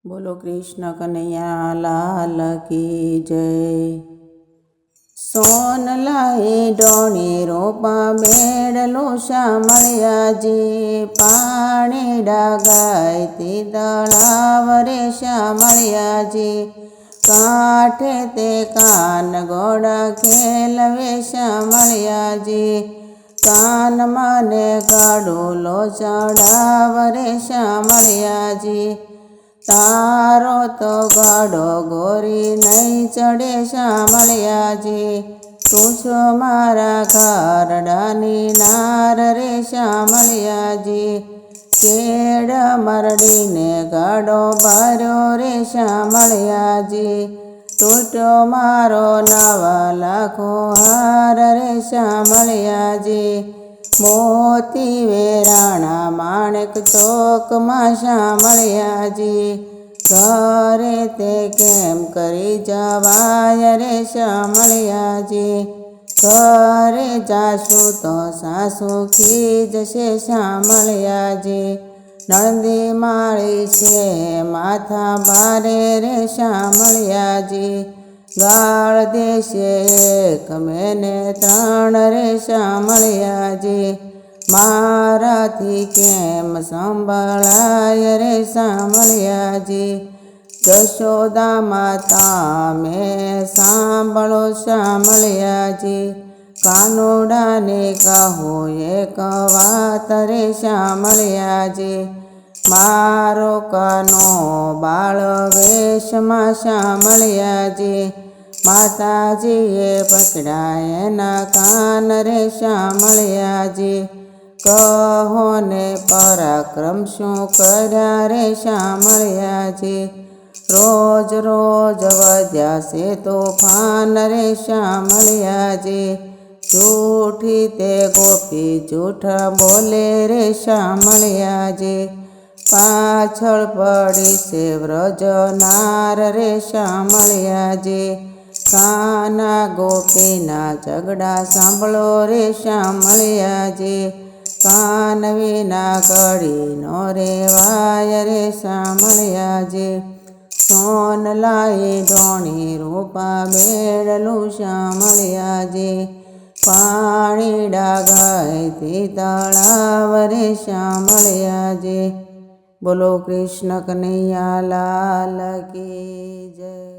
બોલો કૃષ્ણ કનૈયા લાલ કી જય। સોનલાએ ડોણી રોપા મેળલો શામળિયાજી, પાણીડા ગાયતી તળાવ રે શામળિયાજી, કાંઠે તે કાન ગોડા ખેલવે શામળિયાજી, કાનમાં ને ગાડુલો ચડાવ રે શામળિયાજી, તારો તો ગાડો ગોરી નહીં ચડે શામળિયાજી, તું છો મારા ઘરડાની નાર રે શામળિયાજી, કેડ મરડીને ગાડો ભર્યો રે શામળિયાજી, તૂટ્યો મારો 9 લાખો હાર રે શામળિયાજી, મોતી વેરાણા માણેક ચોકમાં શામળિયાજી, ઘરે તે કેમ કરી જવાય રે શામળિયાજી, ઘરે જાશું તો સાસુ ખીજશે શામળિયાજી, નણંદી માળી છે માથા ભારે રે શામળિયાજી, ગાળ દેશે 1 મેને 3 રે શામળિયાજી, મારાથી કેમ સંભળાય રે શામળિયાજી, જશોદા માતા મેં સાંભળો શામળિયાજી, કાનુડાને કહો 1 વાત રે શામળિયાજી, મારો કાનો બાળ વેશમાં શામળિયાજી, માતાજીએ પકડાય એના કાન રે શામળિયાજી, કહો ને પરાક્રમ શું કર્યા રે શામળિયાજી, રોજ રોજ વધ્યા છે તોફાન રે શામળિયાજી, જૂઠી તે ગોપી જૂઠા બોલે રે શામળિયાજી, પાછળ પડી છે વ્રજનાર રે શામળિયાજી, કાના ગોપીના ઝઘડા સાંભળો રે શામળિયાજી, કાન વિના ઘડી નો રેવાય રે શામળિયાજી, સોનલાએ ડોણી રૂપા બેડલું શામળિયાજી, પાણીડા ગાયતી તળાવ રે શામળિયાજી। બોલો કૃષ્ણ કનૈયા લાલ કી જય।